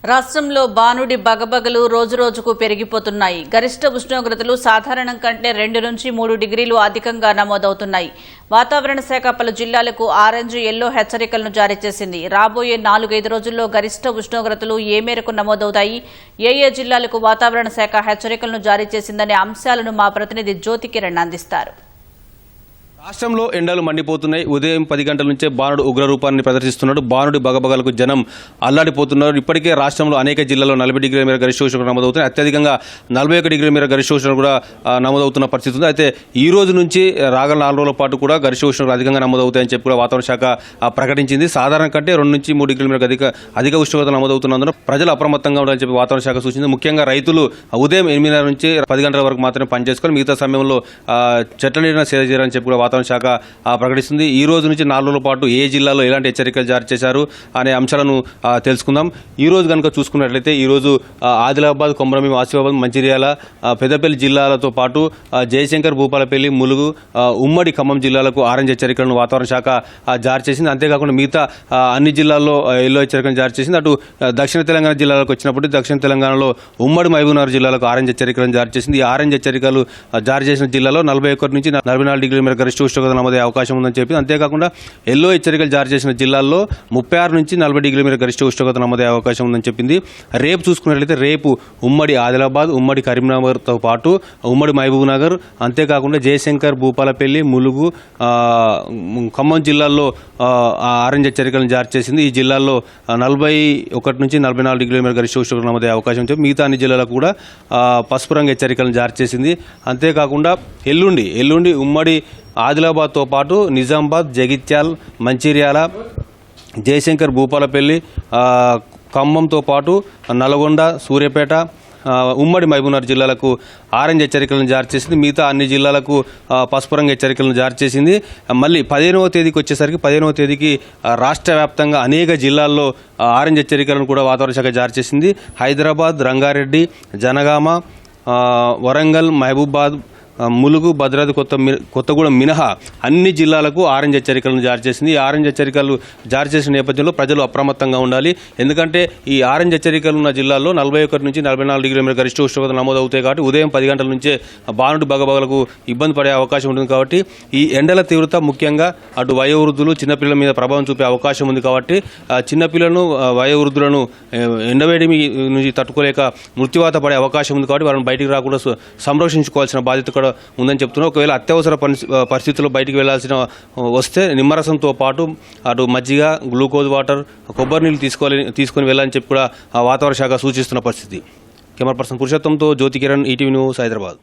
రాష్ట్రంలో బానుడి బగబగలు రోజురోజుకు పెరిగిపోతున్నాయి. గరిష్ట ఉష్ణోగ్రతలు సాధారణం కంటే 2 నుంచి 3 డిగ్రీలు అధికంగా నమోదవుతున్నాయి. వాతావరణ శాఖ పలు జిల్లాలకు ఆరెంజ్, ఎల్లో హెచ్చరికలను జారీ చేసింది. రాబోయే 4-5 రోజుల్లో గరిష్ట ఉష్ణోగ్రతలు ఏ మేరకు నమోదవుతాయి, ఏ జిల్లాలకు వాతావరణ శాఖ హెచ్చరికలను జారీ చేసిందనే అంశాలను మా ప్రతినిధి జ్యోతి కిరణ్ అందిస్తారు. రాష్ట్రంలో ఎండలు మండిపోతున్నాయి. ఉదయం 10 గంటల నుంచే బాణుడు ఉగ్రరూపాన్ని ప్రదర్శిస్తున్నాడు. బాణుడి బగబగలకు జనం అల్లాడిపోతున్నారు. ఇప్పటికే రాష్ట్రంలో అనేక జిల్లాల్లో 40 డిగ్రీల మేర గరిష్ట ఉష్ణోగ్రత నమోదవుతున్నాయి. అత్యధికంగా 41 డిగ్రీల మేర గరిష్ట ఉష్ణోగ్రత కూడా నమోదవుతున్న పరిస్థితి ఉంది. అయితే ఈ రోజు నుంచి రాగల 4 రోజుల పాటు కూడా గరిష్ట ఉష్ణోగ్రత అధికంగా నమోదవుతాయని చెప్పి కూడా వాతావరణ శాఖ ప్రకటించింది. సాధారణ కంటే 2 నుంచి 3 డిగ్రీల మేర అధిక ఉష్ణోగ్రత నమోదవుతున్నందున ప్రజలు అప్రమత్తంగా ఉండాలని చెప్పి వాతావరణ శాఖ సూచించింది. ముఖ్యంగా రైతులు ఉదయం 8:30 నుంచి 10 గంటల వరకు మాత్రమే పనిచేసుకొని మిగతా సమయంలో చెట్ల నీడన సేద చేయాలని చెప్పి కూడా వాతావరణ శాఖ ప్రకటిస్తుంది. ఈ రోజు నుంచి 4 రోజుల పాటు ఏ జిల్లాలో ఎలాంటి హెచ్చరికలు జారీ చేశారు అనే అంశాలను తెలుసుకుందాం. ఈ రోజు కనుక చూసుకున్నట్లయితే ఈ రోజు ఆదిలాబాద్, కొమరంభీం, ఆసిఫాబాద్, మంచిర్యాల, పెద్దపల్లి జిల్లాలతో పాటు జయశంకర్, భూపాలపల్లి, ములుగు, ఉమ్మడి ఖమ్మం జిల్లాలకు ఆరెంజ్ హెచ్చరికలను వాతావరణ శాఖ జారీ చేసింది. అంతేకాకుండా మిగతా అన్ని జిల్లాల్లో ఎల్లో హెచ్చరికలను జారీ చేసింది. అటు దక్షిణ తెలంగాణ జిల్లాలకు వచ్చినప్పుడు దక్షిణ తెలంగాణలో ఉమ్మడి మహబూబ్నగర్ జిల్లాలకు ఆరెంజ్ హెచ్చరికలను జారీ చేసింది. ఈ ఆరెంజ్ హెచ్చరికలు జారీ చేసిన జిల్లాలో 41 నుంచి 44 డిగ్రీల మేర గరిష్ట ఉష్ణోగ్రత నమోదయ్యే అవకాశం ఉందని చెప్పి, అంతేకాకుండా ఎల్లో హెచ్చరికలు జారీ చేసిన జిల్లాల్లో 36 నుంచి 40 డిగ్రీల మేర గరిష్ట ఉష్ణోగ్రత నమోదయ్యే అవకాశం ఉందని చెప్పింది. రేపు చూసుకున్నట్లయితే రేపు ఉమ్మడి ఆదిలాబాద్, ఉమ్మడి కరీంనగర్తో పాటు ఉమ్మడి మహబూబ్నగర్, అంతేకాకుండా జయశంకర్, భూపాలపల్లి, ములుగు, ఖమ్మం జిల్లాల్లో ఆరెంజ్ హెచ్చరికలను జారీ చేసింది. ఈ జిల్లాల్లో 41 నుంచి 44 డిగ్రీల మేర గరిష్ట ఉష్ణోగ్రత నమోదయ్యే అవకాశం చెప్పి మిగతా అన్ని జిల్లాలకు కూడా పసుపు రంగు హెచ్చరికలను జారీ చేసింది. అంతేకాకుండా ఎల్లుండి ఉమ్మడి ఆదిలాబాద్తో పాటు నిజామాబాద్, జగిత్యాల్, మంచిర్యాల, జయశంకర్, భూపాలపల్లి, ఖమ్మంతో పాటు నల్గొండ, సూర్యాపేట, ఉమ్మడి మహబూబ్నగర్ జిల్లాలకు ఆరెంజ్ హెచ్చరికలను జారీ చేసింది. మిగతా అన్ని జిల్లాలకు పసుపు రంగు హెచ్చరికలను జారీ చేసింది. మళ్ళీ 15వ తేదీకి వచ్చేసరికి 15వ తేదీకి రాష్ట్ర వ్యాప్తంగా అనేక జిల్లాల్లో ఆరెంజ్ హెచ్చరికలను కూడా వాతావరణ శాఖ జారీ చేసింది. హైదరాబాద్, రంగారెడ్డి, జనగామ, వరంగల్, మహబూబాద్, ములుగు, భద్రాద్రి కొత్తగూడెం మినహా అన్ని జిల్లాలకు ఆరెంజ్ హెచ్చరికలను జారీ చేసింది. ఈ ఆరెంజ్ హెచ్చరికలు జారీ చేసిన నేపథ్యంలో ప్రజలు అప్రమత్తంగా ఉండాలి. ఎందుకంటే ఈ ఆరెంజ్ హెచ్చరికలు ఉన్న జిల్లాల్లో 41 నుంచి 44 డిగ్రీల మేర గరిష్ట ఉష్ణోగ్రత నమోదవుతాయి. కాబట్టి ఉదయం 10 గంటల నుంచే బాణుడి బగబగలకు ఇబ్బంది పడే అవకాశం ఉంటుంది. కాబట్టి ఈ ఎండల తీవ్రత ముఖ్యంగా అటు వయోవృద్ధులు, చిన్నపిల్లల మీద ప్రభావం చూపే అవకాశం ఉంది. కాబట్టి చిన్నపిల్లలను, వయోవృద్ధులను ఎండవేడి నుంచి తట్టుకోలేక మృత్యువాత పడే అవకాశం ఉంది. కాబట్టి వాళ్ళని బయటికి రాకుండా సంరక్షించుకోవాల్సిన బాధ్యత కూడా ఉందని చెప్తున్నారు. ఒకవేళ అత్యవసర పరిస్థితుల్లో బయటికి వెళ్లాల్సిన వస్తే నిమ్మరసంతో పాటు అటు మజ్జిగ, గ్లూకోజ్ వాటర్, కొబ్బరి నీళ్ళు తీసుకొని వెళ్ళాలని చెప్పి కూడా వాతావరణ శాఖ సూచిస్తున్న పరిస్థితి. కెమెరా పర్సన్ పురుషోత్తంతో జ్యోతి కిరణ్, ఈటీవీ న్యూస్, హైదరాబాద్.